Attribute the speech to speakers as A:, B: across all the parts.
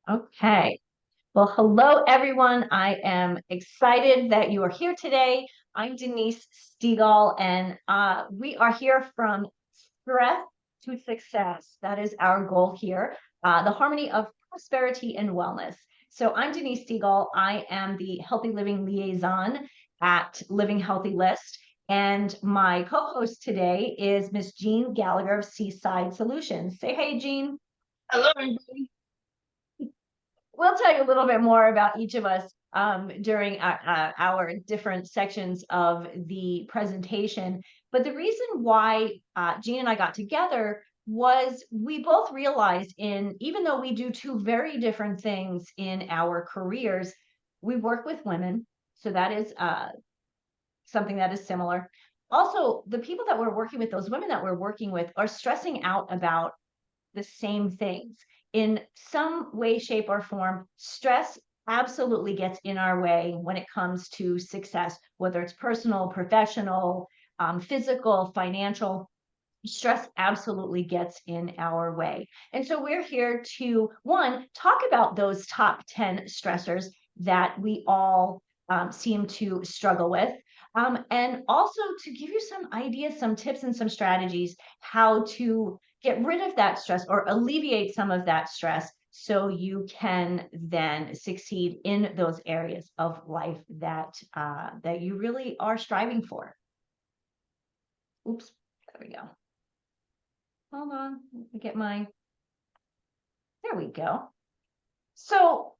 A: Okay. Well, hello, everyone. I am excited that you are here today. I'm Denise Stegall, and we are here from stress to success. That is our goal here, the harmony of prosperity and wellness. So I'm Denise Stegall. I am the Healthy Living Liaison at Living Healthy List. And my co-host today is Miss Jeanne Gallagher of Seaside Solutions. Say hey, Jeanne.
B: Hello, everybody.
A: We'll tell you a little bit more about each of us during our different sections of the presentation. But the reason why Jeanne and I got together was we both realized even though we do two very different things in our careers, we work with women. So that is something that is similar. Also, the people that we're working with, those women that we're working with, are stressing out about the same things in some way, shape, or form. Stress absolutely gets in our way when it comes to success, whether it's personal, professional, physical, financial. Stress absolutely gets in our way. And so we're here to, one, talk about those top 10 stressors that we all seem to struggle with. And also to give you some ideas, some tips, and some strategies how to get rid of that stress or alleviate some of that stress so you can then succeed in those areas of life that you really are striving for. Oops, there we go. Hold on, let me get there we go. So,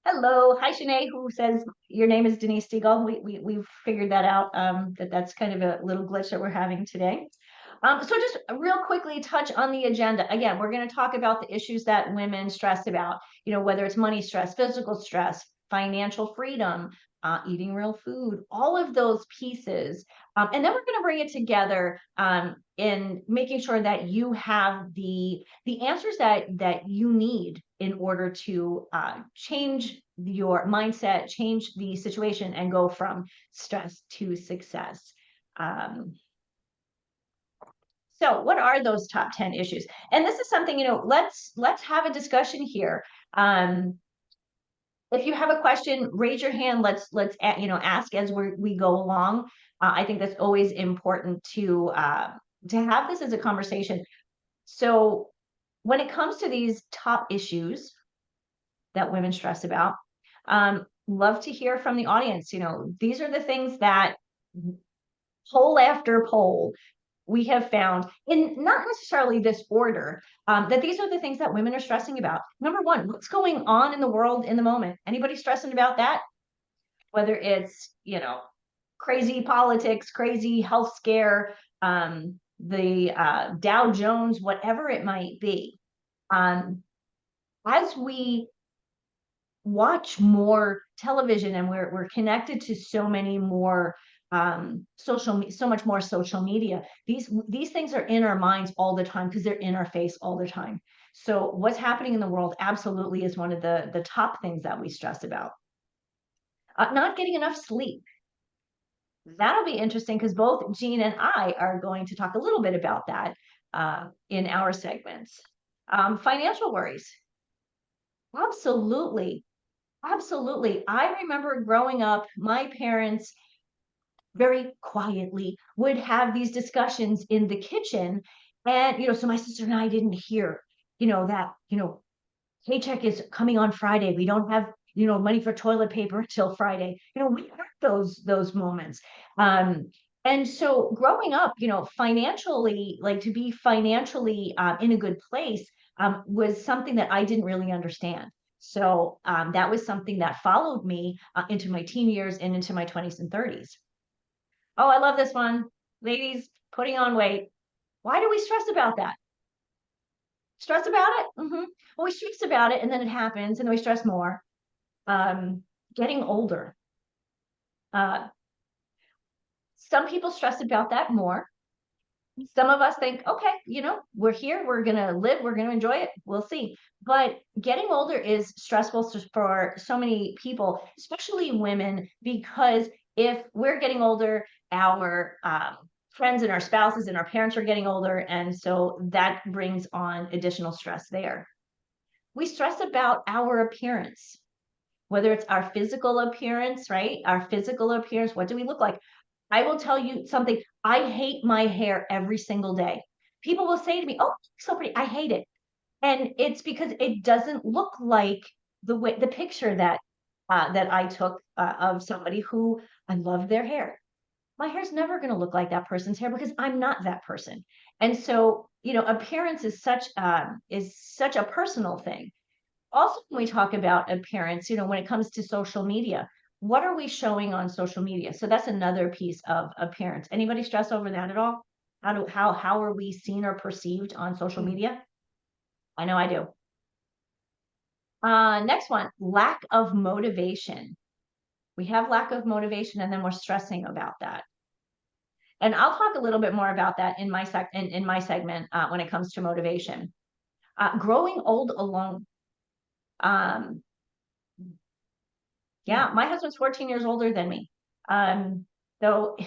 A: hello, hi Shanae, who says your name is Denise Stegall. We've figured that out, that's kind of a little glitch that we're having today. So just real quickly touch on the agenda. Again, we're going to talk about the issues that women stress about, whether it's money stress, physical stress, financial freedom, eating real food, all of those pieces. And then we're going to bring it together in making sure that you have the answers that you need in order to change your mindset, change the situation, and go from stress to success. So what are those top 10 issues? And this is something, let's have a discussion here. If you have a question, raise your hand. Let's ask as we go along. I think that's always important to have this as a conversation. So when it comes to these top issues that women stress about, love to hear from the audience. These are the things that poll after poll we have found, in not necessarily this order, that these are the things that women are stressing about. Number one, what's going on in the world in the moment? Anybody stressing about that? Whether it's, crazy politics, crazy health scare, the Dow Jones, whatever it might be. As we watch more television and we're connected to so many more so much more social media, these things are in our minds all the time because they're in our face all the time. So what's happening in the world absolutely is one of the top things that we stress about. Not getting enough sleep. That'll be interesting because both Jeanne and I are going to talk a little bit about that in our segments. Financial worries. Absolutely. Absolutely. I remember growing up, my parents very quietly would have these discussions in the kitchen. And, so my sister and I didn't hear, that, paycheck is coming on Friday. We don't have, money for toilet paper until Friday. We heard those moments. And so growing up, financially, like to be financially in a good place was something that I didn't really understand. So that was something that followed me into my teen years and into my 20s and 30s. Oh, I love this one. Ladies, putting on weight. Why do we stress about that? Stress about it? Well, we stress about it and then it happens and then we stress more. Getting older. Some people stress about that more. Some of us think, okay, we're here, we're going to live, we're going to enjoy it. We'll see. But getting older is stressful for so many people, especially women, because if we're getting older, our friends and our spouses and our parents are getting older. And so that brings on additional stress there. We stress about our appearance, whether it's our physical appearance, right? Our physical appearance. What do we look like? I will tell you something. I hate my hair every single day. People will say to me, "Oh, so pretty." I hate it. And it's because it doesn't look like the picture that I took of somebody who I love their hair. My hair's never going to look like that person's hair because I'm not that person. And so, appearance is such a personal thing. Also, when we talk about appearance, when it comes to social media, what are we showing on social media? So that's another piece of appearance. Anybody stress over that at all? How are we seen or perceived on social media? I know I do. Next one, lack of motivation. We have lack of motivation and then we're stressing about that. And I'll talk a little bit more about that in my segment when it comes to motivation. Growing old alone. Um, yeah, my husband's 14 years older than me. Though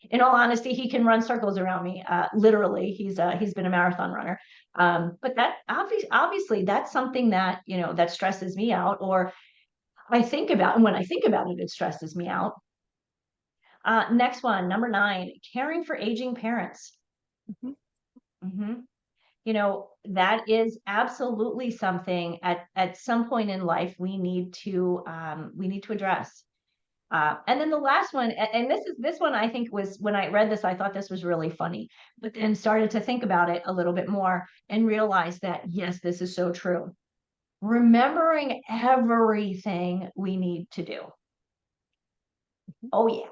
A: in all honesty, he can run circles around me. Literally, he's been a marathon runner. But that obviously that's something that, that stresses me out, or I think about, and when I think about it, it stresses me out. Next one, number 9, caring for aging parents.
B: Mhm.
A: That is absolutely something at some point in life we need to address. And then the last one, and this one I think was, when I read this, I thought this was really funny, but then started to think about it a little bit more and realized that yes, this is so true. Remembering everything we need to do. Oh yeah.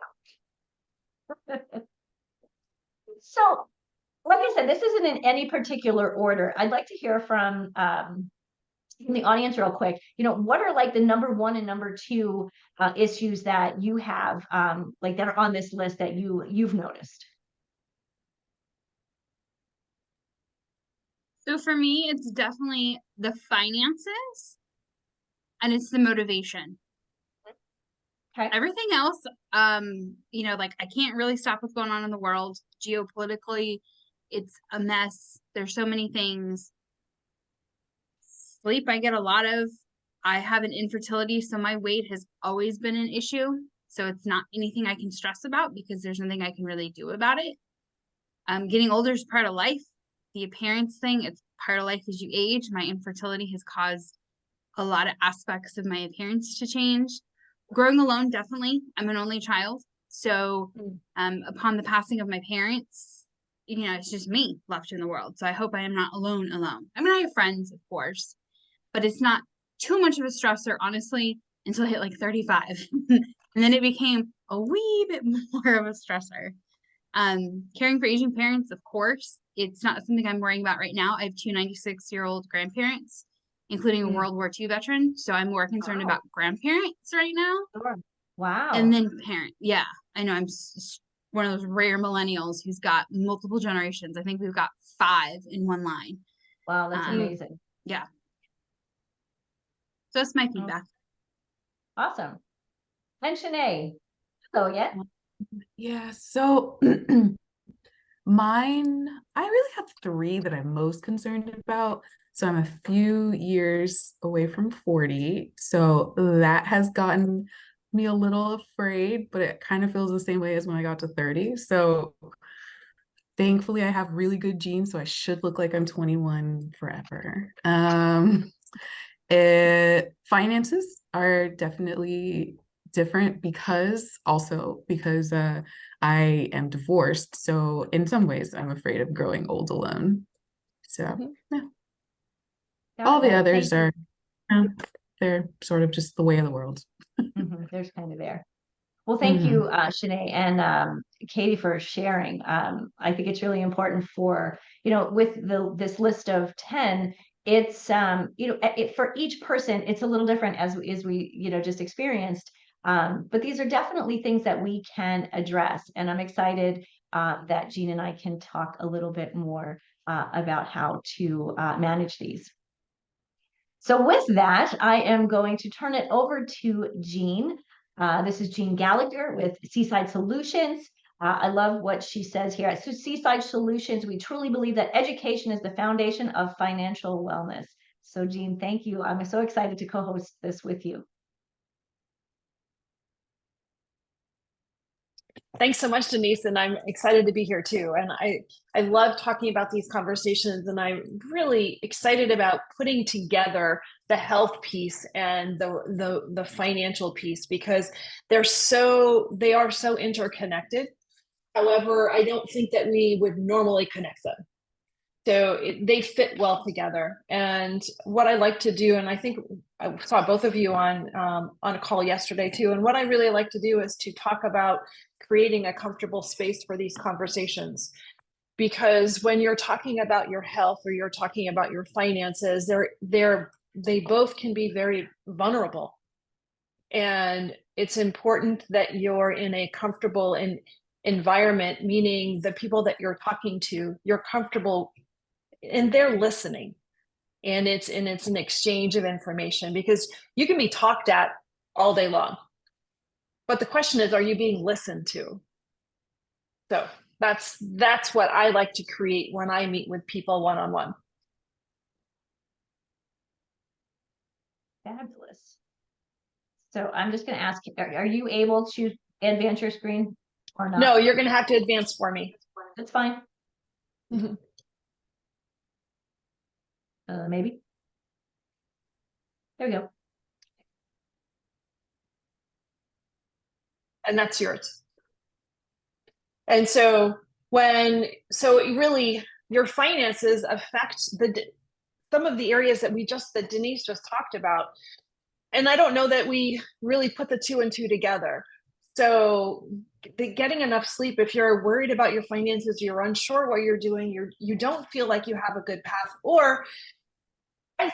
A: So, like I said, this isn't in any particular order. I'd like to hear from the audience real quick. What are like the number 1 and number 2 issues that you have, like that are on this list that you've noticed?
B: So for me, it's definitely the finances and it's the motivation.
A: Okay.
B: Everything else, like I can't really stop what's going on in the world. Geopolitically, it's a mess. There's so many things. Sleep, I get a lot of. I have an infertility, so my weight has always been an issue. So it's not anything I can stress about because there's nothing I can really do about it. Getting older is part of life. The appearance thing, it's part of life as you age. My infertility has caused a lot of aspects of my appearance to change. Growing alone, definitely. I'm an only child. So upon the passing of my parents, it's just me left in the world. So I hope I am not alone. I mean, I have friends, of course, but it's not too much of a stressor, honestly, until I hit like 35. And then it became a wee bit more of a stressor. Caring for aging parents, of course, it's not something I'm worrying about right now. I have 2 96-year-old grandparents, including a World War II veteran. So I'm more concerned
A: Wow.
B: about grandparents right now.
A: Sure.
B: And
A: Wow.
B: then parent. Yeah, I know I'm one of those rare millennials who's got multiple generations. I think we've got 5 in one line.
A: Wow, that's amazing.
B: Yeah. So that's my
A: Mm,
B: feedback.
A: awesome. And Shanae, hello yet?
C: Yeah, so mine, I really have 3 that I'm most concerned about. So I'm a few years away from 40. So that has gotten me a little afraid, but it kind of feels the same way as when I got to 30. So thankfully I have really good genes, so I should look like I'm 21 forever. Finances are definitely different because I am divorced. So in some ways, I'm afraid of growing old alone. So yeah, all
A: Got
C: the
A: it.
C: others
A: Thank you.
C: are, they're sort of just the way of the world.
A: There's kind of there. Well, thank you,
C: Mhm.
A: Shanae and Katie, for sharing. I think it's really important for, with this list of 10, it's, for each person, it's a little different as we, just experienced. But these are definitely things that we can address. And I'm excited that Jeanne and I can talk a little bit more about how to manage these. So with that, I am going to turn it over to Jeanne. This is Jeanne Gallagher with Seaside Solutions. I love what she says here. At Seaside Solutions, we truly believe that education is the foundation of financial wellness. So Jeanne, thank you. I'm so excited to co-host this with you.
D: Thanks so much, Denise, and I'm excited to be here too. And I love talking about these conversations, and I'm really excited about putting together the health piece and the financial piece, because they are so interconnected. However, I don't think that we would normally connect them. So they fit well together. And what I like to do, and I think I saw both of you on a call yesterday too, and what I really like to do is to talk about creating a comfortable space for these conversations. Because when you're talking about your health or you're talking about your finances, they both can be very vulnerable. And it's important that you're in a comfortable environment, meaning the people that you're talking to, you're comfortable and they're listening, and it's an exchange of information, because you can be talked at all day long, but the question is, are you being listened to? So that's what I like to create when I meet with people one-on-one.
A: Fabulous. So I'm just going to ask, are you able to advance your screen or not?
D: No, you're going to have to advance for me.
A: That's fine.
D: Mhm.
A: Maybe. There we go.
D: And that's yours. And so really your finances affect some of the areas that Denise just talked about. And I don't know that we really put the two and two together. So getting enough sleep, if you're worried about your finances, you're unsure what you're doing, you don't feel like you have a good path, or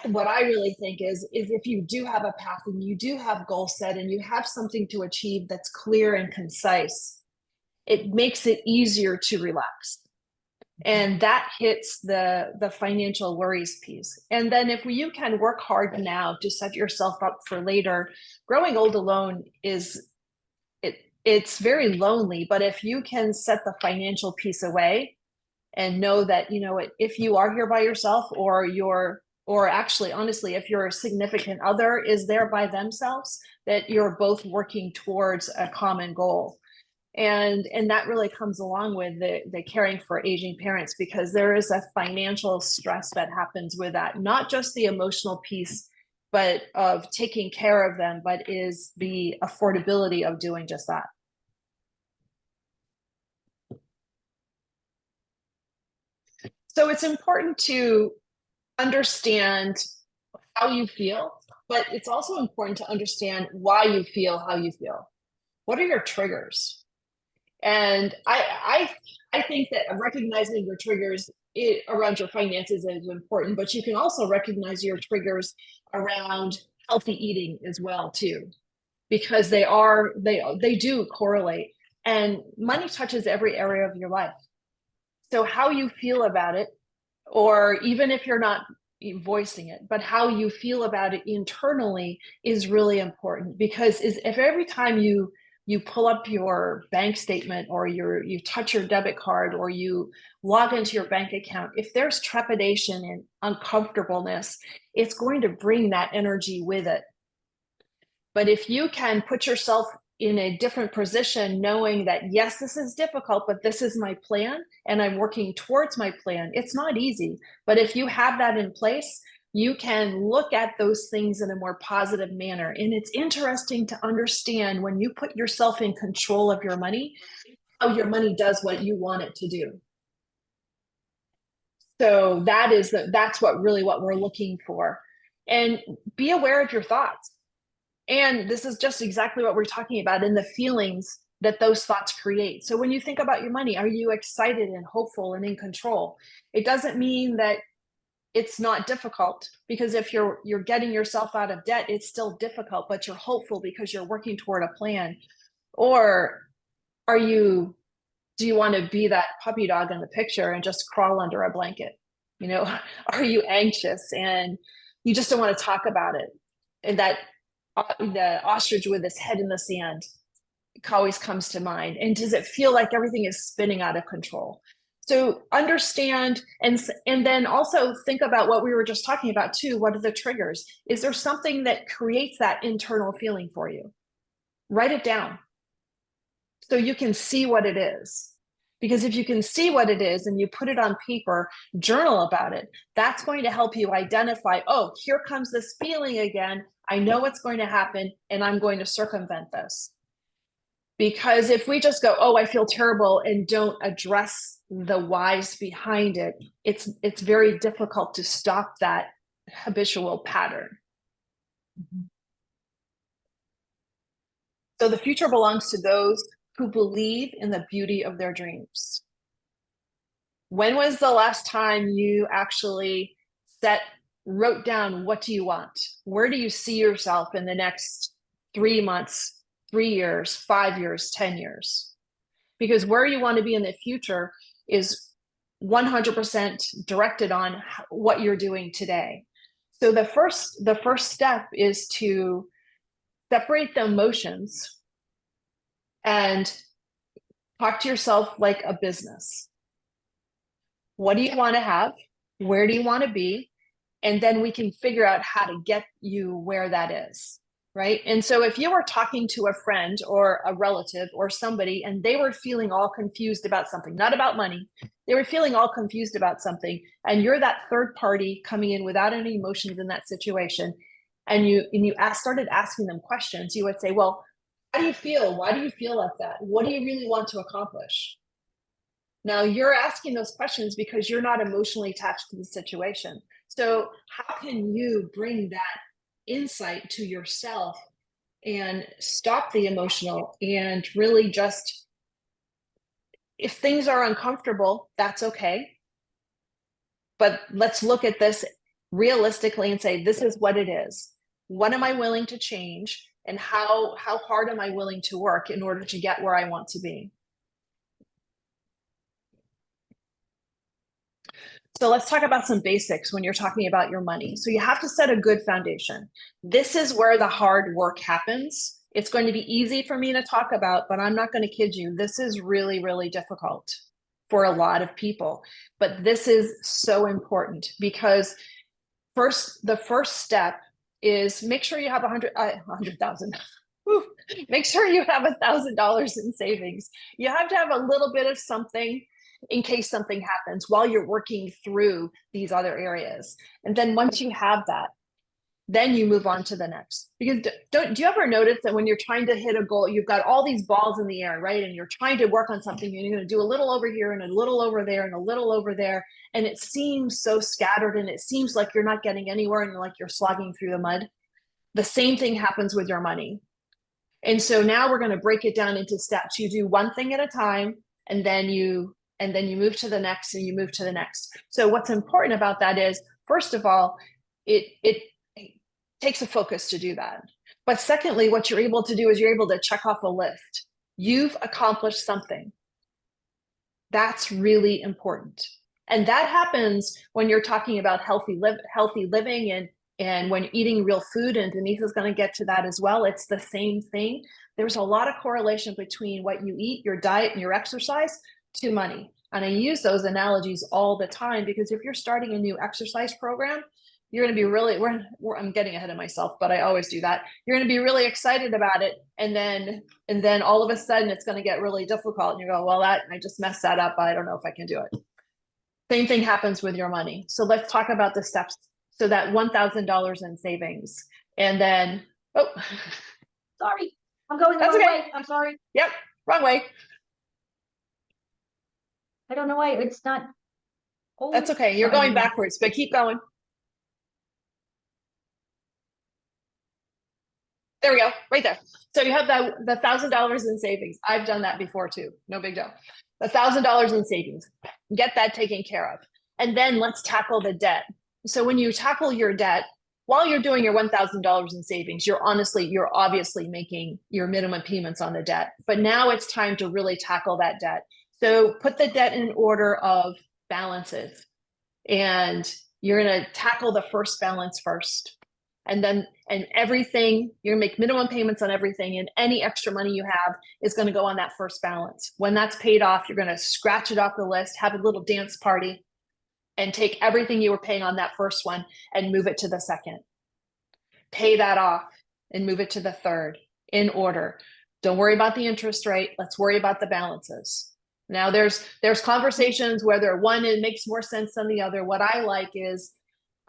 D: what I really think is if you do have a path and you do have goal set and you have something to achieve that's clear and concise, it makes it easier to relax. And that hits the financial worries piece. And then if you can work hard now to set yourself up for later, growing old alone it's very lonely. But if you can set the financial piece away and know that, if you are here by yourself, or actually, honestly, if your significant other is there by themselves, that you're both working towards a common goal. And that really comes along with the caring for aging parents, because there is a financial stress that happens with that, not just the emotional piece, but of taking care of them, but is the affordability of doing just that. So it's important to understand how you feel, but it's also important to understand why you feel how you feel. What are your triggers? And I think that recognizing your triggers around your finances is important, but you can also recognize your triggers around healthy eating as well too, because they do correlate, and money touches every area of your life. So how you feel about it, or even if you're not voicing it, but how you feel about it internally is really important, because if every time you pull up your bank statement, or you touch your debit card, or you log into your bank account, if there's trepidation and uncomfortableness, it's going to bring that energy with it. But if you can put yourself in a different position, knowing that, yes, this is difficult, but this is my plan and I'm working towards my plan. It's not easy, but if you have that in place, you can look at those things in a more positive manner. And it's interesting to understand, when you put yourself in control of your money, how your money does what you want it to do. So that's what we're looking for. And be aware of your thoughts. And this is just exactly what we're talking about, in the feelings that those thoughts create. So when you think about your money, are you excited and hopeful and in control? It doesn't mean that it's not difficult, because if you're getting yourself out of debt, it's still difficult, but you're hopeful because you're working toward a plan. Or do you want to be that puppy dog in the picture and just crawl under a blanket? Are you anxious and you just don't want to talk about it? And that the ostrich with its head in the sand always comes to mind. And does it feel like everything is spinning out of control? So understand, and then also think about what we were just talking about too. What are the triggers? Is there something that creates that internal feeling for you? Write it down so you can see what it is. Because if you can see what it is and you put it on paper, journal about it, that's going to help you identify, oh, here comes this feeling again. I know what's going to happen and I'm going to circumvent this. Because if we just go, oh, I feel terrible, and don't address the whys behind it, it's very difficult to stop that habitual pattern.
A: Mhm.
D: So the future belongs to those who believe in the beauty of their dreams. When was the last time you actually wrote down, what do you want? Where do you see yourself in the next 3 months, 3 years, 5 years, 10 years? Because where you want to be in the future is 100% directed on what you're doing today. So the first step is to separate the emotions and talk to yourself like a business. What do you want to have? Where do you want to be? And then we can figure out how to get you where that is, right? And so if you were talking to a friend or a relative or somebody and they were feeling all confused about something, not about money, they were feeling all confused about something, and you're that third party coming in without any emotions in that situation, and you started asking them questions, you would say, well, how do you feel? Why do you feel like that? What do you really want to accomplish? Now you're asking those questions because you're not emotionally attached to the situation. So how can you bring that insight to yourself and stop the emotional and really just, if things are uncomfortable, that's okay. But let's look at this realistically and say, this is what it is. What am I willing to change? And how hard am I willing to work in order to get where I want to be? So let's talk about some basics when you're talking about your money. So you have to set a good foundation. This is where the hard work happens. It's going to be easy for me to talk about, but I'm not going to kid you. This is really, really difficult for a lot of people. But this is so important because the first step is make sure you have 100,000. Make sure you have $1,000 in savings. You have to have a little bit of something in case something happens while you're working through these other areas. And then once you have that, then you move on to the next. Because do you ever notice that when you're trying to hit a goal, you've got all these balls in the air, right? And you're trying to work on something, and you're going to do a little over here and a little over there and a little over there. And it seems so scattered and it seems like you're not getting anywhere and like you're slogging through the mud. The same thing happens with your money. And so now we're going to break it down into steps. You do one thing at a time, and then you move to the next, and you move to the next. So what's important about that is, first of all, it takes a focus to do that. But secondly, what you're able to do is you're able to check off a list. You've accomplished something. That's really important. And that happens when you're talking about healthy living and when eating real food, and Denise is going to get to that as well. It's the same thing. There's a lot of correlation between what you eat, your diet, and your exercise to money. And I use those analogies all the time because if you're starting a new exercise program, you're going to be really, I'm getting ahead of myself, but I always do that. You're going to be really excited about it. And then all of a sudden it's going to get really difficult. And you go, well, I just messed that up. I don't know if I can do it. Same thing happens with your money. So let's talk about the steps. So that $1,000 in savings. And then, oh,
A: Sorry, I'm going the
D: That's
A: wrong
D: okay.
A: way. I'm sorry.
D: Yep, wrong way.
A: I don't know why it's not. Oh,
D: That's okay. You're
A: sorry.
D: going backwards, but keep going. There we go, right there. So you have the $1,000 in savings. I've done that before too. No big deal. The $1,000 in savings. Get that taken care of. And then let's tackle the debt. So when you tackle your debt, while you're doing your $1,000 in savings, you're obviously making your minimum payments on the debt. But now it's time to really tackle that debt. So put the debt in order of balances. And you're going to tackle the first balance first. And everything, you're gonna make minimum payments on everything, and any extra money you have is gonna go on that first balance. When that's paid off, you're gonna scratch it off the list, have a little dance party, and take everything you were paying on that first one and move it to the second. Pay that off and move it to the third in order. Don't worry about the interest rate. Let's worry about the balances. Now there's conversations whether one it makes more sense than the other. What I like is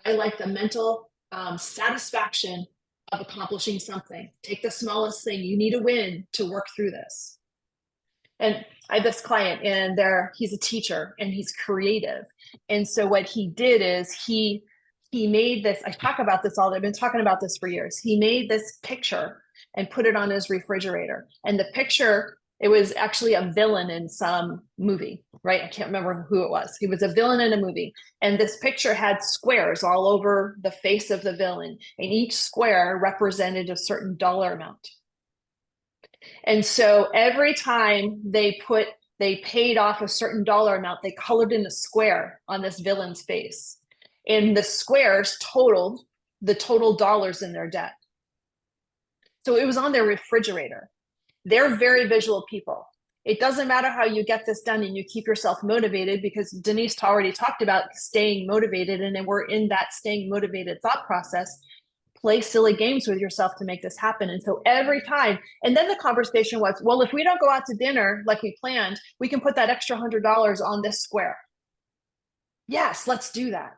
D: I like the mental satisfaction of accomplishing something. Take the smallest thing. You need a win to work through this. And I have this client, and he's a teacher and he's creative. And so what he did is he made this, I talk about this all, I've been talking about this for years. He made this picture and put it on his refrigerator. And the picture, it was actually a villain in some movie, right? I can't remember who it was. He was a villain in a movie. And this picture had squares all over the face of the villain. And each square represented a certain dollar amount. And so every time they paid off a certain dollar amount, they colored in a square on this villain's face. And the squares totaled the total dollars in their debt. So it was on their refrigerator. They're very visual people. It doesn't matter how you get this done and you keep yourself motivated, because Denise already talked about staying motivated, and then we're in that staying motivated thought process. Play silly games with yourself to make this happen. And so every time, and then the conversation was, well, if we don't go out to dinner like we planned, we can put that extra $100 on this square. Yes, let's do that.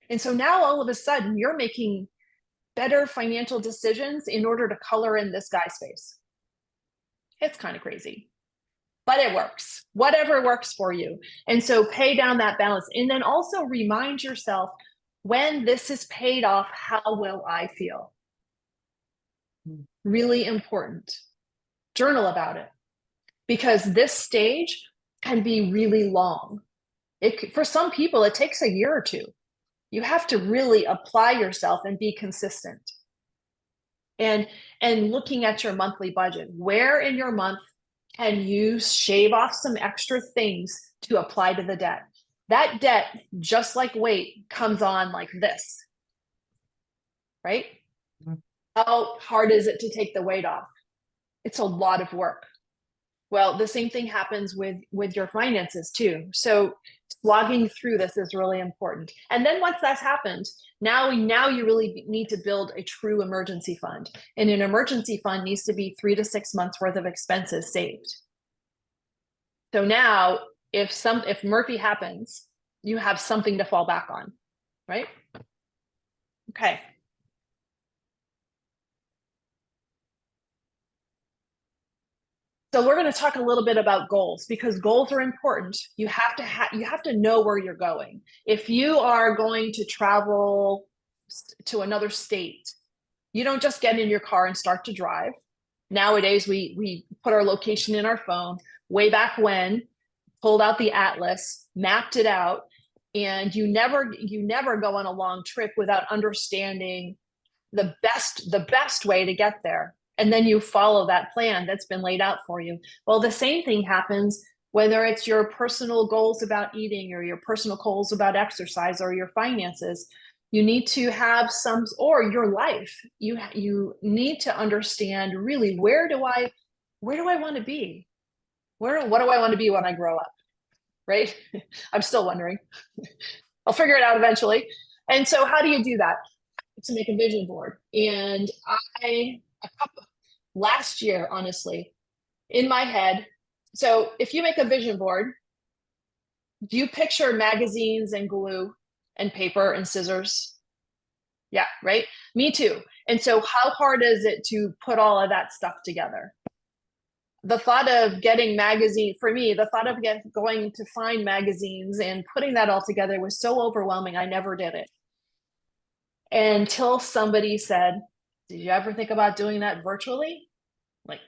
D: And so now all of a sudden you're making better financial decisions in order to color in this guy's face. It's kind of crazy, but it works. Whatever works for you. And so pay down that balance, and then also remind yourself, when this is paid off, how will I feel? Really important. Journal about it, because this stage can be really long. For some people, it takes a year or two. You have to really apply yourself and be consistent. And looking at your monthly budget, where in your month can you shave off some extra things to apply to the debt? That debt, just like weight, comes on like this, right? How hard is it to take the weight off? It's a lot of work. Well, the same thing happens with your finances too. So slogging through this is really important. And then once that's happened, now you really need to build a true emergency fund. And an emergency fund needs to be 3 to 6 months worth of expenses saved. So now if Murphy happens, you have something to fall back on, right? Okay. So we're going to talk a little bit about goals, because goals are important. You have to know where you're going. If you are going to travel to another state, you don't just get in your car and start to drive. Nowadays, we put our location in our phone. Way back when, pulled out the atlas, mapped it out, and you never go on a long trip without understanding the best way to get there. And then you follow that plan that's been laid out for you. Well, the same thing happens whether it's your personal goals about eating, or your personal goals about exercise, or your finances. You need to have or your life. You need to understand really, where do I want to be? What do I want to be when I grow up? Right? I'm still wondering. I'll figure it out eventually. And so how do you do that? To make a vision board. And last year, honestly, in my head, so if you make a vision board, do you picture magazines and glue and paper and scissors? Yeah, right? Me too. And so how hard is it to put all of that stuff together? The thought of getting going to find magazines and putting that all together was so overwhelming. I never did it. Until somebody said, did you ever think about doing that virtually? Like,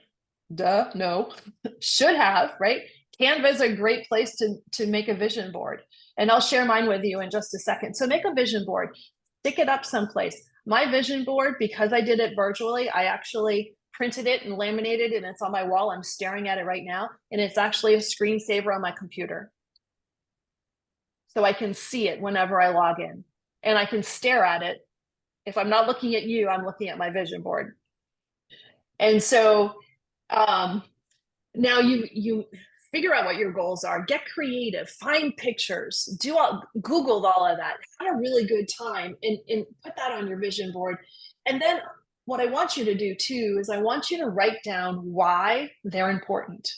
D: duh, no. Should have, right? Canva is a great place to make a vision board. And I'll share mine with you in just a second. So make a vision board, stick it up someplace. My vision board, because I did it virtually, I actually printed it and laminated it, and it's on my wall. I'm staring at it right now. And it's actually a screensaver on my computer. So I can see it whenever I log in, and I can stare at it If I'm not looking at you, I'm looking at my vision board. And so now you figure out what your goals are, get creative, find pictures, Google all of that, have a really good time and put that on your vision board. And then what I want you to do too is I want you to write down why they're important.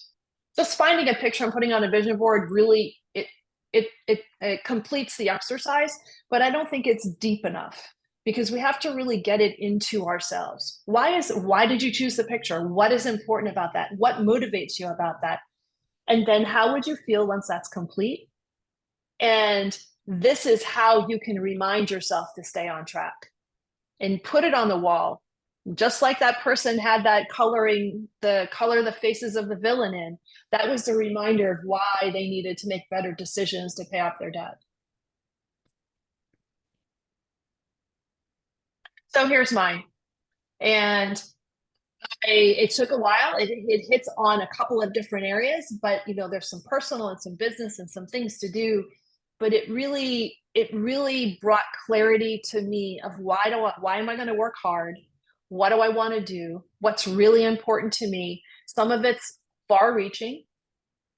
D: Just finding a picture and putting on a vision board really, it completes the exercise, but I don't think it's deep enough, because we have to really get it into ourselves. Why did you choose the picture? What is important about that? What motivates you about that? And then how would you feel once that's complete? And this is how you can remind yourself to stay on track and put it on the wall. Just like that person had that coloring, the color the faces of the villain in, that was the reminder of why they needed to make better decisions to pay off their debt. So here's mine. And it took a while. It hits on a couple of different areas, but there's some personal and some business and some things to do. But it really brought clarity to me of why am I going to work hard? What do I want to do? What's really important to me? Some of it's far reaching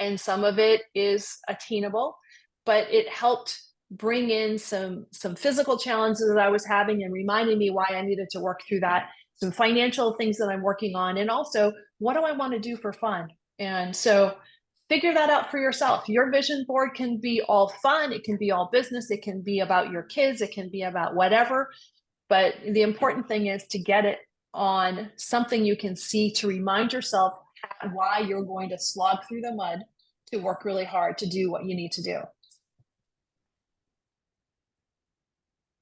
D: and some of it is attainable, but it helped bring in some physical challenges that I was having and reminding me why I needed to work through that, some financial things that I'm working on, and also what do I want to do for fun? And so figure that out for yourself. Your vision board can be all fun, it can be all business, it can be about your kids, it can be about whatever. But the important thing is to get it on something you can see to remind yourself why you're going to slog through the mud to work really hard to do what you need to do.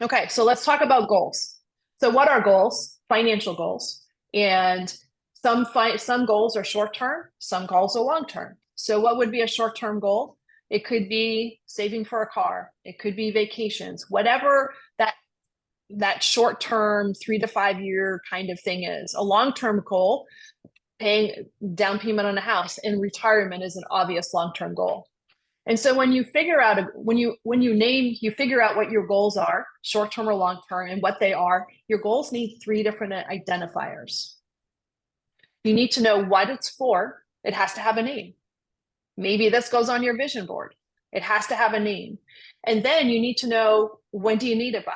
D: Okay, so let's talk about goals. So what are goals? Financial goals. And some goals are short-term, some goals are long-term. So what would be a short-term goal? It could be saving for a car. It could be vacations, whatever that short-term 3 to 5 year kind of thing is. A long-term goal, paying down payment on a house, and retirement is an obvious long-term goal. And so when you figure out you figure out what your goals are, short-term or long-term, and what they are, your goals need 3 different identifiers. You need to know what it's for. It has to have a name. Maybe this goes on your vision board. It has to have a name. And then you need to know, when do you need it by?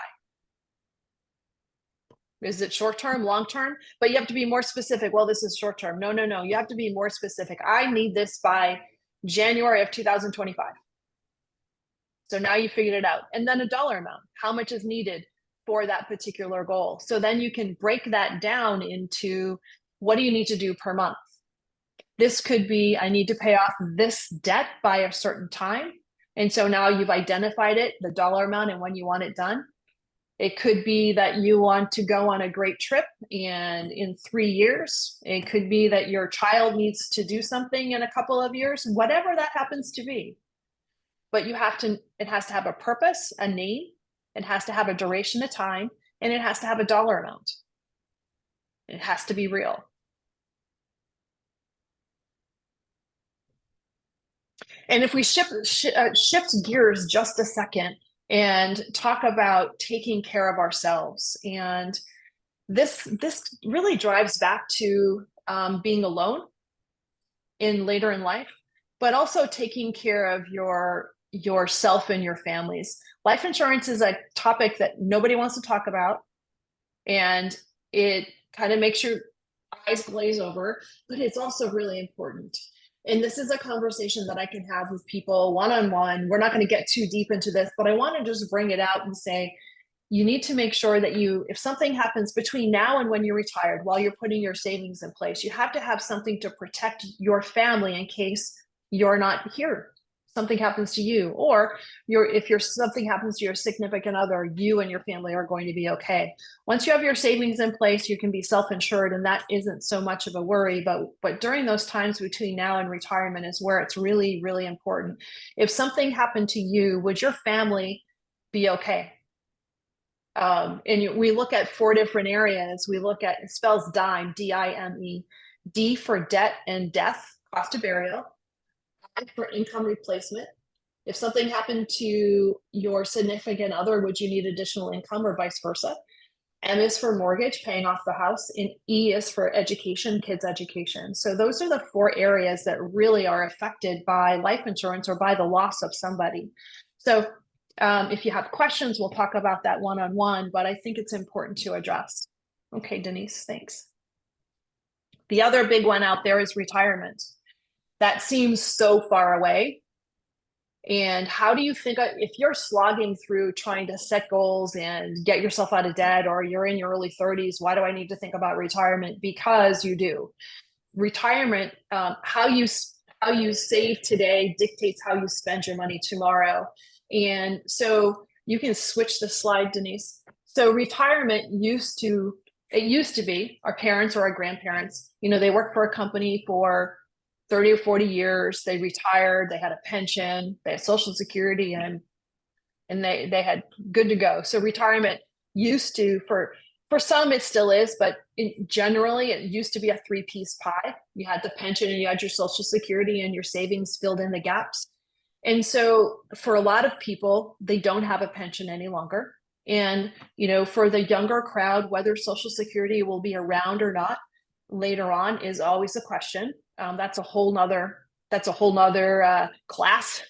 D: Is it short-term, long-term? But you have to be more specific. Well, this is short-term. No. You have to be more specific. I need this by January of 2025. So now you figured it out. And then a dollar amount. How much is needed for that particular goal? So then you can break that down into, what do you need to do per month? This could be, I need to pay off this debt by a certain time. And so now you've identified it, the dollar amount, and when you want it done. It could be that you want to go on a great trip and in 3 years. It could be that your child needs to do something in a couple of years, whatever that happens to be. But it has to have a purpose, a name, it has to have a duration of time, and it has to have a dollar amount. It has to be real. And if we shift gears just a second and talk about taking care of ourselves, and this really drives back to being alone later in life, but also taking care of yourself and your families. Life insurance is a topic that nobody wants to talk about, and it kind of makes your eyes glaze over, but it's also really important. And this is a conversation that I can have with people one-on-one. We're not going to get too deep into this, but I want to just bring it out and say, you need to make sure that if something happens between now and when you're retired, while you're putting your savings in place, you have to have something to protect your family in case you're not here. Something happens to you, or if something happens to your significant other, you and your family are going to be okay. Once you have your savings in place, you can be self-insured, and that isn't so much of a worry. But during those times between now and retirement is where it's really, really important. If something happened to you, would your family be okay? And we look at 4 different areas. We look at, it spells DIME, D-I-M-E, D for debt and death, cost of burial. For income replacement. If something happened to your significant other, would you need additional income, or vice versa? M is for mortgage, paying off the house, and E is for education, kids' education. So those are the 4 areas that really are affected by life insurance or by the loss of somebody. So if you have questions, we'll talk about that one-on-one, but I think it's important to address. Okay, Denise, thanks. The other big one out there is retirement. That seems so far away. And how do you think, if you're slogging through trying to set goals and get yourself out of debt, or you're in your early 30s, why do I need to think about retirement? Because you do. Retirement, how you save today dictates how you spend your money tomorrow. And so you can switch the slide, Denise. So retirement used to be our parents or our grandparents, they worked for a company for 30 or 40 years, they retired, they had a pension, they had Social Security, and they had good to go. So retirement used to, for some it still is, but generally it used to be a 3-piece pie. You had the pension and you had your Social Security, and your savings filled in the gaps. And so for a lot of people, they don't have a pension any longer. And, for the younger crowd, whether Social Security will be around or not later on is always a question. That's a whole nother class.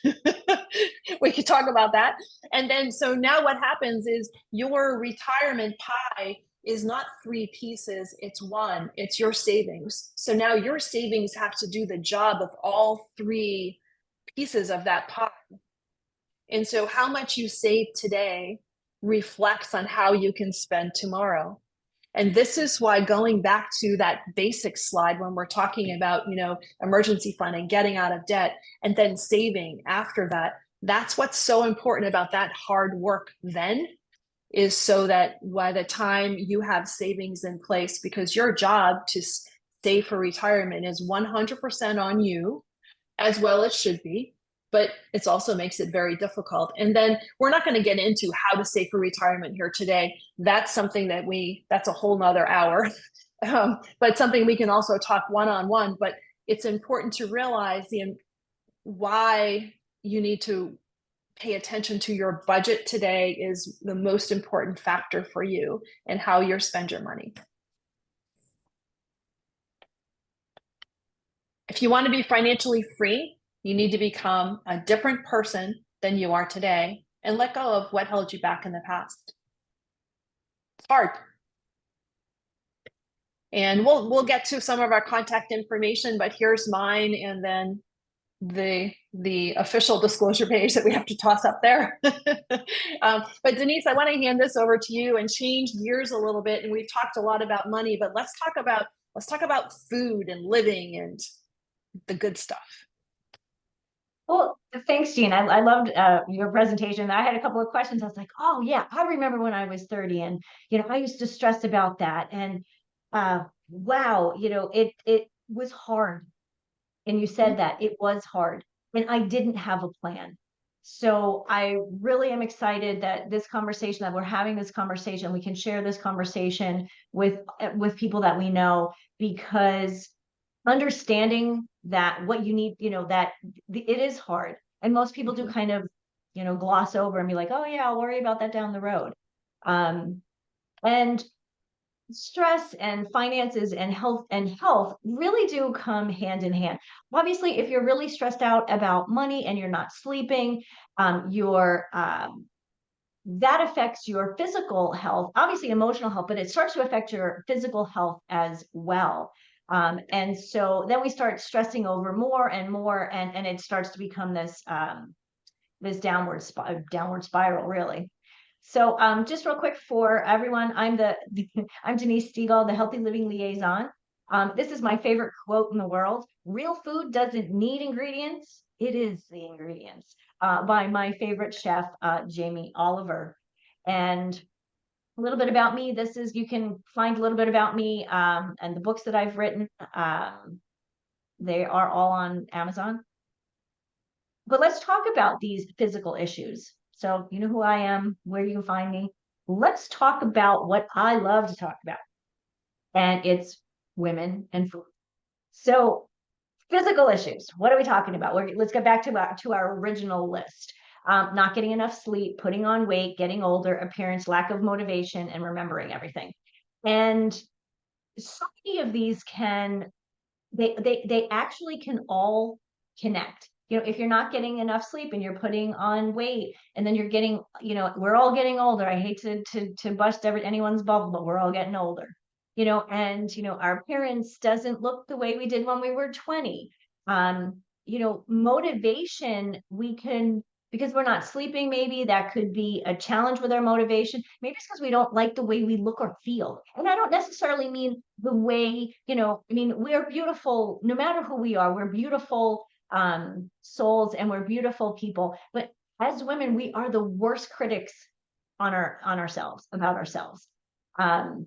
D: We could talk about that. And then, so now what happens is your retirement pie is not 3 pieces, it's 1, it's your savings. So now your savings have to do the job of all 3 pieces of that pie. And so how much you save today reflects on how you can spend tomorrow. And this is why, going back to that basic slide, when we're talking about, emergency fund and getting out of debt and then saving after that, that's what's so important about that hard work then, is so that by the time you have savings in place, because your job to save for retirement is 100% on you, as well it should be, but it also makes it very difficult. And then we're not going to get into how to save for retirement here today. That's something that's a whole nother hour, but something we can also talk one-on-one. But it's important to realize why you need to pay attention to your budget today is the most important factor for you and how you spend your money. If you want to be financially free, you need to become a different person than you are today and let go of what held you back in the past. It's hard. And we'll get to some of our contact information, but here's mine, and then the official disclosure page that we have to toss up there. But Denise, I want to hand this over to you and change gears a little bit. And we've talked a lot about money, but let's talk about food and living and the good stuff.
A: Well, thanks, Jeanne. I loved your presentation. I had a couple of questions. I was like, oh yeah, I remember when I was 30, and I used to stress about that. And wow, it was hard. And you said that it was hard, and I didn't have a plan. So I really am excited that we're having this conversation, we can share this conversation with people that we know, because understanding that what you need, that it is hard. And most people do kind of, gloss over and be like, oh yeah, I'll worry about that down the road. And stress and finances and health really do come hand in hand. Obviously, if you're really stressed out about money and you're not sleeping, that affects your physical health, obviously emotional health, but it starts to affect your physical health as well. And so then we start stressing over more and more, and it starts to become this downward spiral, really. So just real quick for everyone, I'm Denise Stegall, the Healthy Living Liaison. This is my favorite quote in the world: "Real food doesn't need ingredients, it is the ingredients," by my favorite chef, Jamie Oliver. And a little bit about me. You can find a little bit about me and the books that I've written. They are all on Amazon. But let's talk about these physical issues. So you know who I am, where you can find me. Let's talk about what I love to talk about. And it's women and food. So physical issues, what are we talking about? Let's get back to our original list. not getting enough sleep, putting on weight, getting older, appearance, lack of motivation, and remembering everything. And so many of these they actually can all connect. You know, if you're not getting enough sleep and you're putting on weight, and then you're getting, you know, we're all getting older. I hate to bust anyone's bubble, but we're all getting older. You know, and you know, our appearance doesn't look the way we did when we were 20. You know, motivation, we can, because we're not sleeping, maybe that could be a challenge with our motivation. Maybe it's because we don't like the way we look or feel. And I don't necessarily mean the way, you know, I mean, we're beautiful, no matter who we are, we're beautiful souls, and we're beautiful people. But as women, we are the worst critics on ourselves, about ourselves. And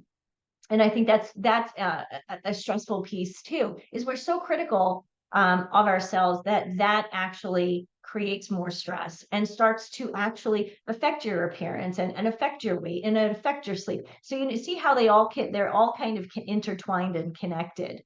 A: I think that's a stressful piece too, is we're so critical of ourselves that actually creates more stress and starts to actually affect your appearance and affect your weight and affect your sleep. So you see how they're all kind of intertwined and connected.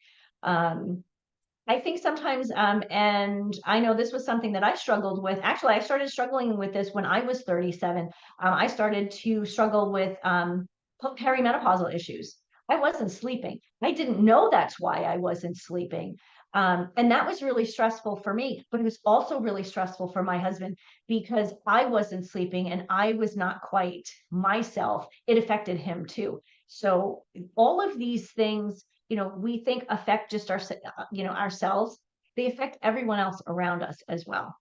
A: I think sometimes, and I know this was something that I struggled with. Actually, I started struggling with this when I was 37. I started to struggle with perimenopausal issues. I wasn't sleeping. I didn't know that's why I wasn't sleeping. And that was really stressful for me, but it was also really stressful for my husband because I wasn't sleeping and I was not quite myself. It affected him too. So all of these things, you know, we think affect just ourselves. They affect everyone else around us as well.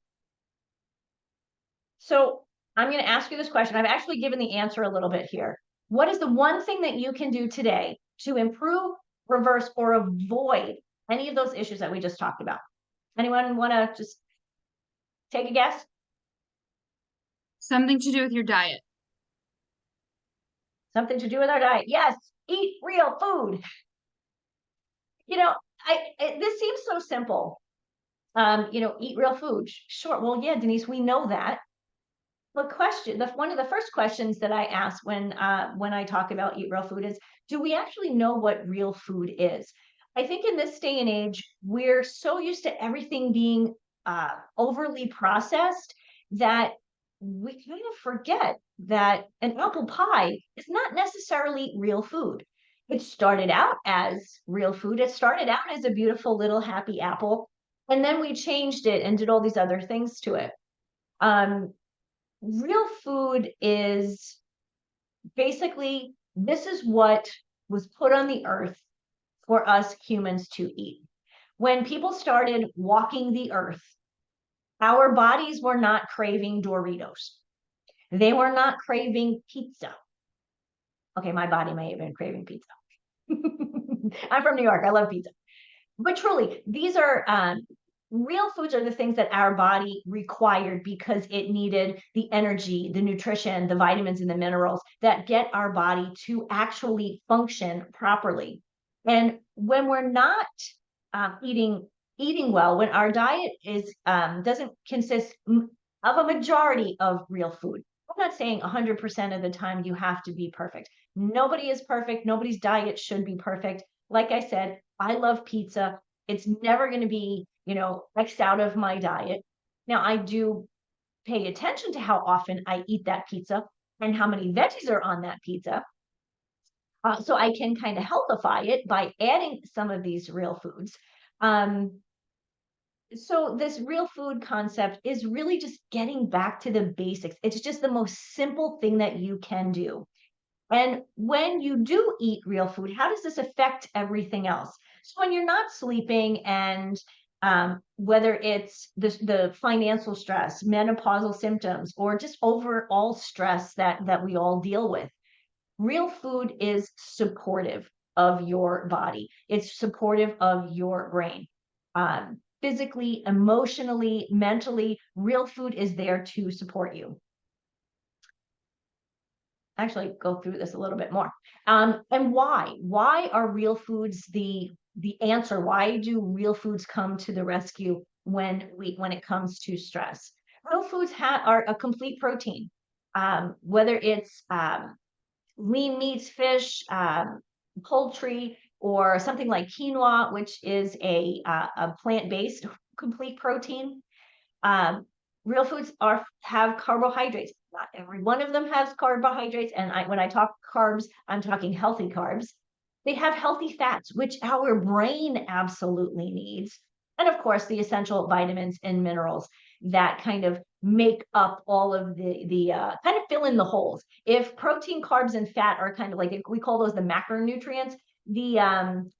A: So I'm going to ask you this question. I've actually given the answer a little bit here. What is the one thing that you can do today to improve, reverse, or avoid any of those issues that we just talked about? Anyone want to just take a guess?
B: Something to do with your diet.
A: Something to do with our diet. Yes, eat real food. You know, this seems so simple. You know, eat real food. Sure. Well, yeah, Denise, we know that. But one of the first questions that I ask when I talk about eat real food is, do we actually know what real food is? I think in this day and age, we're so used to everything being overly processed that we kind of forget that an apple pie is not necessarily real food. It started out as real food. It started out as a beautiful little happy apple, and then we changed it and did all these other things to it. Real food is basically, this is what was put on the earth for us humans to eat. When people started walking the earth, our bodies were not craving Doritos. They were not craving pizza. Okay, my body may have been craving pizza. I'm from New York. I love pizza. But truly, these are real foods are the things that our body required because it needed the energy, the nutrition, the vitamins, and the minerals that get our body to actually function properly. And when we're not eating well, when our diet doesn't consist of a majority of real food. I'm not saying 100% of the time you have to be perfect. Nobody is perfect. Nobody's diet should be perfect. Like I said, I love pizza. It's never going to be, you know, X out of my diet. Now, I do pay attention to how often I eat that pizza and how many veggies are on that pizza. So I can kind of healthify it by adding some of these real foods. So this real food concept is really just getting back to the basics. It's just the most simple thing that you can do. And when you do eat real food, how does this affect everything else? So when you're not sleeping and whether it's the financial stress, menopausal symptoms, or just overall stress that we all deal with, real food is supportive of your body. It's supportive of your brain. Physically, emotionally, mentally, real food is there to support you. Actually, go through this a little bit more. And why? Why are real foods the answer? Why do real foods come to the rescue when it comes to stress? Real foods are a complete protein. Whether it's lean meats, fish, poultry, or something like quinoa, which is a plant-based complete protein. real foods have carbohydrates. Not every one of them has carbohydrates. And when I talk carbs, I'm talking healthy carbs. They have healthy fats, which our brain absolutely needs. And of course, the essential vitamins and minerals that kind of make up all of the kind of fill in the holes. If protein, carbs, and fat are kind of like, we call those the macronutrients, the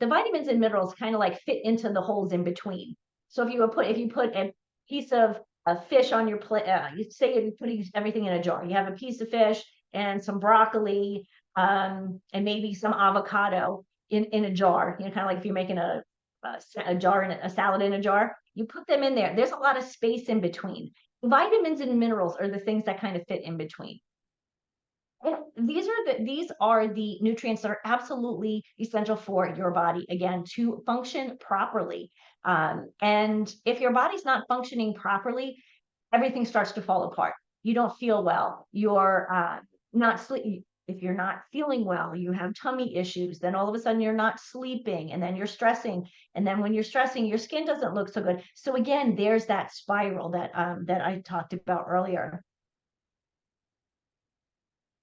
A: vitamins and minerals kind of like fit into the holes in between. So if you put a piece of a fish on your plate, you say you're putting everything in a jar. You have a piece of fish and some broccoli, and maybe some avocado in a jar. You know, kind of like if you're making a jar and a salad in a jar, you put them in there. There's a lot of space in between. Vitamins and minerals are the things that kind of fit in between. And these are the nutrients that are absolutely essential for your body, again, to function properly. And if your body's not functioning properly, everything starts to fall apart. You don't feel well. You're not sleep. If you're not feeling well, you have tummy issues, then all of a sudden you're not sleeping, and then you're stressing. And then when you're stressing, your skin doesn't look so good. So again, there's that spiral that I talked about earlier.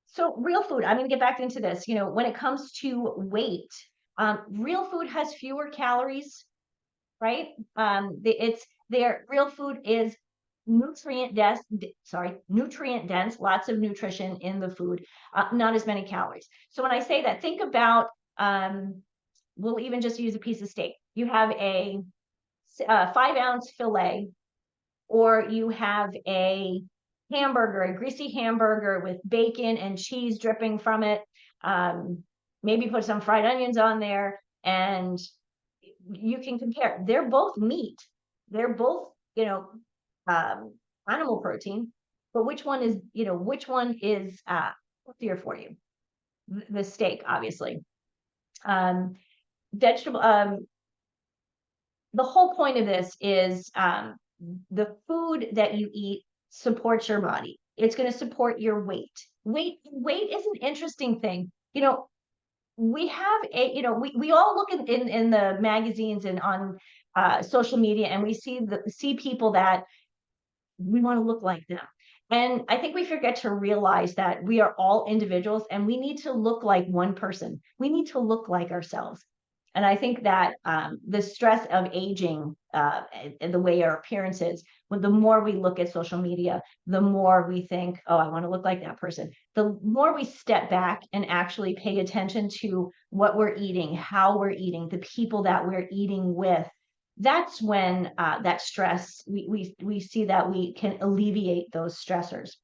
A: So real food, I'm going to get back into this. You know, when it comes to weight, real food has fewer calories, right? Real food is nutrient dense, lots of nutrition in the food, not as many calories. So when I say that, think about, we'll even just use a piece of steak. You have a 5-ounce fillet, or you have a hamburger, a greasy hamburger with bacon and cheese dripping from it. Maybe put some fried onions on there, and you can compare. They're both meat. They're both, animal protein, but which one is healthier for you? The steak, obviously. Vegetable. The whole point of this is the food that you eat supports your body. It's going to support your weight. Weight is an interesting thing. You know, we have we all look in the magazines and on social media, and we see people that we want to look like them. And I think we forget to realize that we are all individuals, and we need to look like one person. We need to look like ourselves. And I think that the stress of aging and the way our appearance is, when the more we look at social media, the more we think, oh, I want to look like that person. The more we step back and actually pay attention to what we're eating, how we're eating, the people that we're eating with, that's when that stress, we see that we can alleviate those stressors.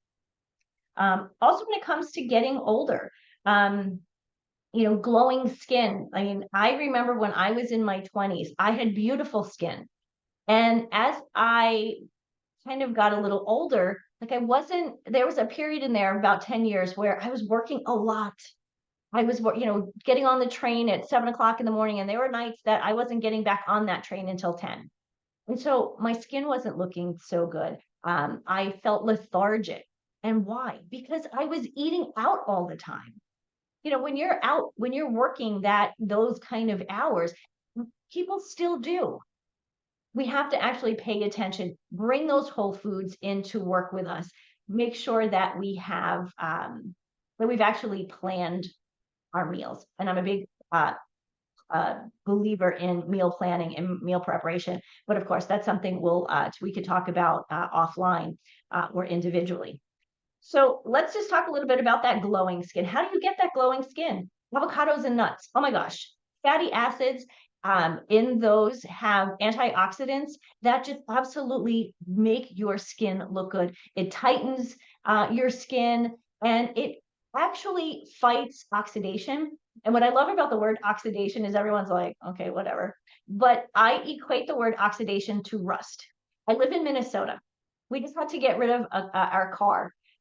A: Also, when it comes to getting older, glowing skin. I mean, I remember when I was in my 20s, I had beautiful skin. And as I kind of got a little older, there was a period in there about 10 years where I was working a lot. I was, getting on the train at 7 o'clock in the morning, and there were nights that I wasn't getting back on that train until 10. And so my skin wasn't looking so good. I felt lethargic. And why? Because I was eating out all the time. When you're working those kind of hours, people still do. We have to actually pay attention, bring those whole foods in to work with us, make sure that we have, that we've actually planned our meals. And I'm a big believer in meal planning and meal preparation. But of course, that's something we could talk about offline or individually. So let's just talk a little bit about that glowing skin. How do you get that glowing skin? Avocados and nuts. Oh my gosh. Fatty acids in those have antioxidants that just absolutely make your skin look good. It tightens your skin, and it actually fights oxidation. And what I love about the word oxidation is everyone's like, okay, whatever. But I equate the word oxidation to rust. I live in Minnesota. We just had to get rid of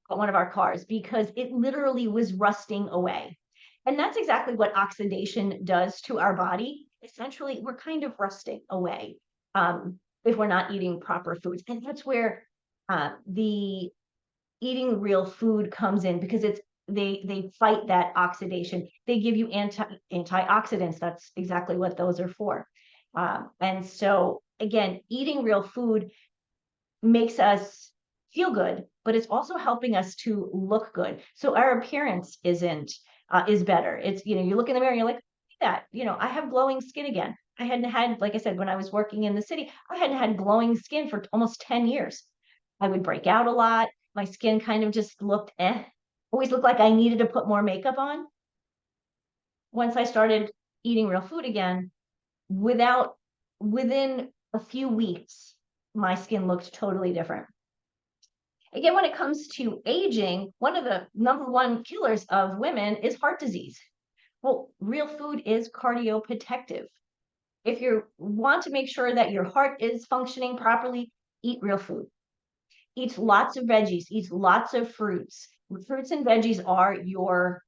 A: one of our cars, because it literally was rusting away. And that's exactly what oxidation does to our body. Essentially, we're kind of rusting away if we're not eating proper foods. And that's where the eating real food comes in, because they fight that oxidation. They give you antioxidants. That's exactly what those are for. And so again, eating real food makes us feel good, but it's also helping us to look good. So our appearance is better. It's, you look in the mirror and you're like, that, I have glowing skin again. I hadn't had, like I said, when I was working in the city, I hadn't had glowing skin for almost 10 years. I would break out a lot. My skin kind of just looked always looked like I needed to put more makeup on. Once I started eating real food again, within a few weeks, my skin looked totally different. Again, when it comes to aging, one of the number one killers of women is heart disease. Well, real food is cardioprotective. If you want to make sure that your heart is functioning properly, eat real food. Eat lots of veggies, eat lots of fruits. Fruits and veggies are your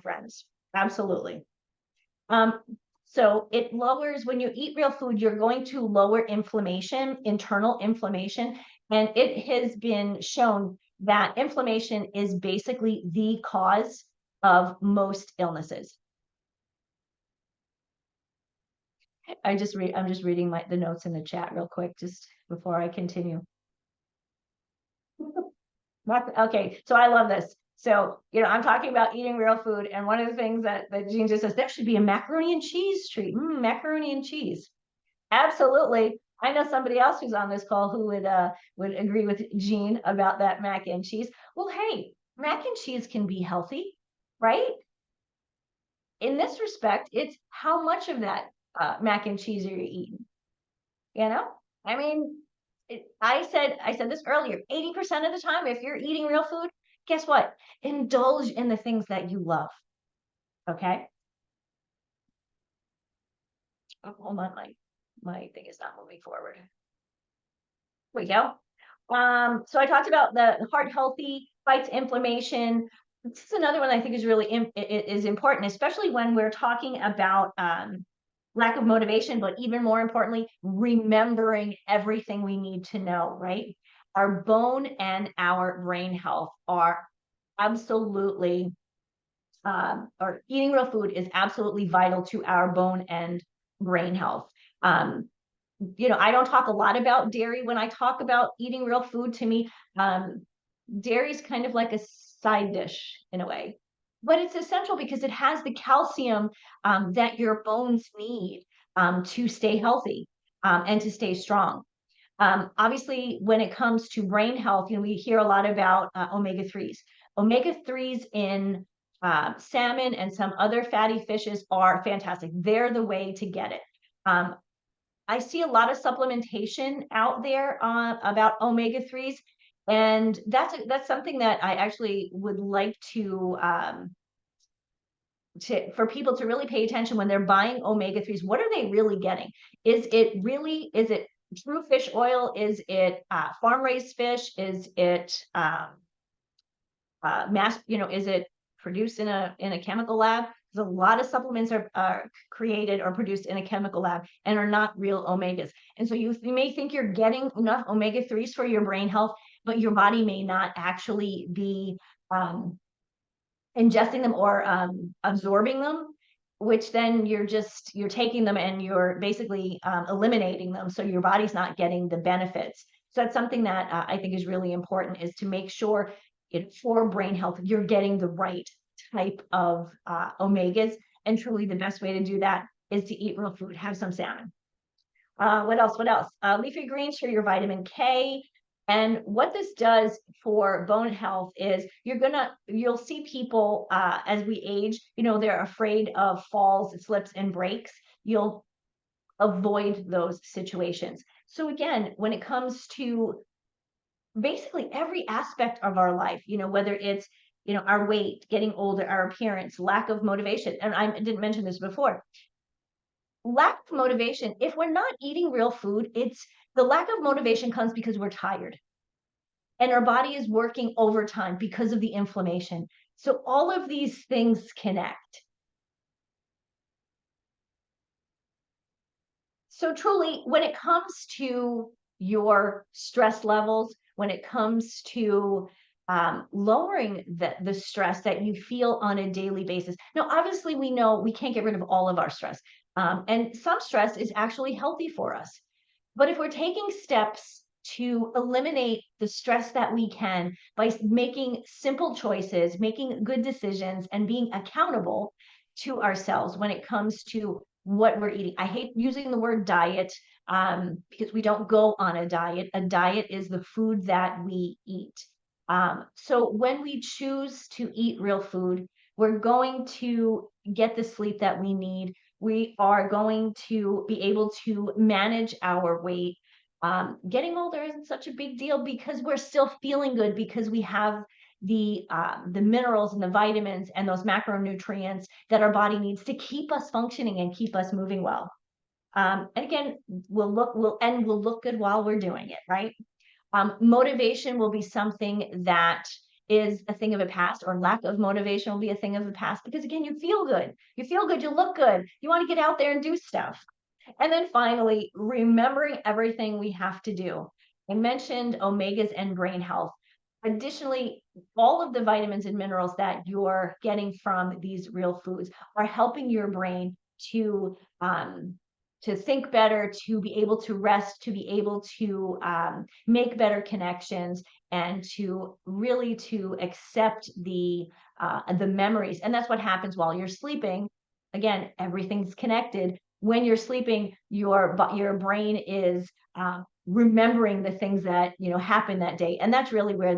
A: friends. Absolutely. So it lowers, when you eat real food, you're going to lower inflammation, internal inflammation. And it has been shown that inflammation is basically the cause of most illnesses. I'm just reading the notes in the chat real quick, just before I continue. Okay, so I love this. So, I'm talking about eating real food. And one of the things that Jeanne just says, there should be a macaroni and cheese treat. Macaroni and cheese. Absolutely. I know somebody else who's on this call who would agree with Jeanne about that mac and cheese. Well, hey, mac and cheese can be healthy, right? In this respect, it's how much of that mac and cheese are you eating? I mean, I said this earlier, 80% of the time, if you're eating real food, guess what? Indulge in the things that you love. Okay. Oh, hold on, my thing is not moving forward. Here we go. So I talked about the heart healthy, fights inflammation. This is another one I think is really is important, especially when we're talking about lack of motivation, but even more importantly, remembering everything we need to know, right? Our bone and our brain health are absolutely, or eating real food is absolutely vital to our bone and brain health. I don't talk a lot about dairy when I talk about eating real food. To me, dairy is kind of like a side dish in a way, but it's essential because it has the calcium that your bones need to stay healthy and to stay strong. Obviously, when it comes to brain health, we hear a lot about omega-3s. Omega-3s in salmon and some other fatty fishes are fantastic. They're the way to get it. I see a lot of supplementation out there about omega-3s, and that's something that I actually would like for people to really pay attention when they're buying omega-3s. What are they really getting? Is it true fish oil? Is it farm-raised fish? Is it is it produced in a chemical lab? Because a lot of supplements are created or produced in a chemical lab and are not real omegas. And so you may think you're getting enough omega-3s for your brain health, but your body may not actually be ingesting them or absorbing them, which then you're taking them and you're basically eliminating them. So your body's not getting the benefits. So that's something that I think is really important, is to make sure for brain health, you're getting the right type of omegas. And truly the best way to do that is to eat real food, have some salmon. What else? Leafy greens for your vitamin K. And what this does for bone health is you'll see people as we age, they're afraid of falls, slips, and breaks. You'll avoid those situations. So again, when it comes to basically every aspect of our life, whether it's, our weight, getting older, our appearance, lack of motivation. And I didn't mention this before. Lack of motivation, if we're not eating real food, the lack of motivation comes because we're tired. And our body is working overtime because of the inflammation. So all of these things connect. So truly, when it comes to your stress levels, when it comes to lowering the stress that you feel on a daily basis. Now, obviously, we know we can't get rid of all of our stress. And some stress is actually healthy for us. But if we're taking steps to eliminate the stress that we can by making simple choices, making good decisions, and being accountable to ourselves when it comes to what we're eating. I hate using the word diet because we don't go on a diet. A diet is the food that we eat. So when we choose to eat real food, we're going to get the sleep that we need. We are going to be able to manage our weight. Getting older isn't such a big deal because we're still feeling good because we have the minerals and the vitamins and those macronutrients that our body needs to keep us functioning and keep us moving well. And again, we'll look good while we're doing it, right? Motivation will be something that is a thing of the past, or lack of motivation will be a thing of the past, because again, you feel good, you look good, you want to get out there and do stuff. And then finally, remembering everything we have to do. I mentioned omegas and brain health. Additionally, all of the vitamins and minerals that you're getting from these real foods are helping your brain to think better, to be able to rest, to be able to make better connections, and to really to accept the memories. And that's what happens while you're sleeping. Again, everything's connected. When you're sleeping, your brain is remembering the things that happened that day, and that's really where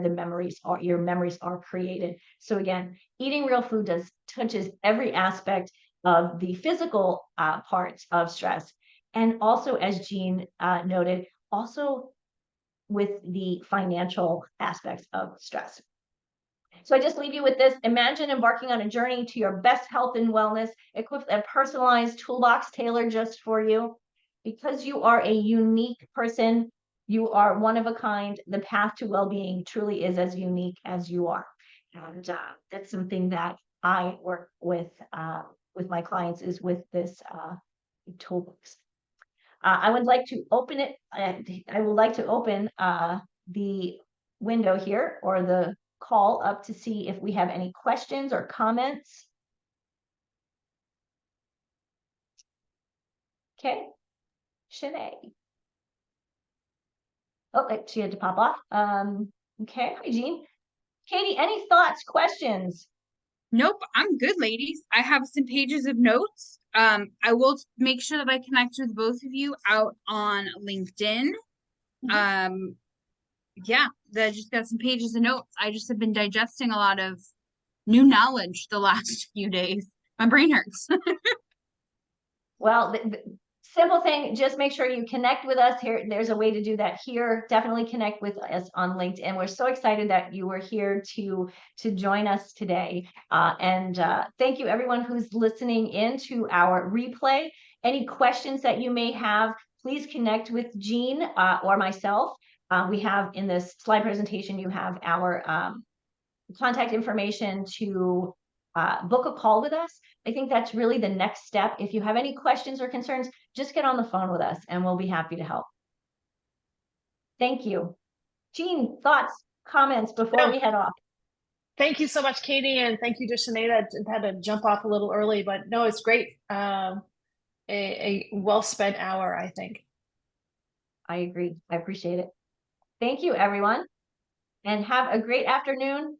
A: your memories are created. So again, eating real food touches every aspect of the physical parts of stress, and also, as Jeanne noted, also with the financial aspects of stress. So I just leave you with this. Imagine embarking on a journey to your best health and wellness, equipped with a personalized toolbox tailored just for you. Because you are a unique person, you are one of a kind, the path to well-being truly is as unique as you are. And that's something that I work with my clients, is with this toolbox. I would like to open it. I would like to open the window here, or the call up, to see if we have any questions or comments. Okay, Shanae. Oh, she had to pop off. Okay, hi, Jeanne. Katie, any thoughts, questions?
B: Nope, I'm good, ladies. I have some pages of notes. I will make sure that I connect with both of you out on LinkedIn. Yeah, I just got some pages of notes. I just have been digesting a lot of new knowledge the last few days. My brain hurts.
A: Well, the simple thing, just make sure you connect with us here. There's a way to do that here. Definitely connect with us on LinkedIn. We're so excited that you were here to join us today. And thank you everyone who's listening in to our replay. Any questions that you may have, please connect with Jeanne or myself. We have in this slide presentation, you have our contact information to book a call with us. I think that's really the next step. If you have any questions or concerns, just get on the phone with us and we'll be happy to help. Thank you. Jeanne, thoughts, comments before we head off?
D: Thank you so much, Katie, and thank you to Sinead. I had to jump off a little early, but no, it's great. A well-spent hour, I think.
A: I agree. I appreciate it. Thank you, everyone, and have a great afternoon.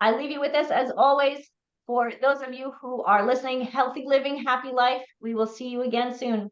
A: I leave you with this, as always. For those of you who are listening, healthy living, happy life. We will see you again soon.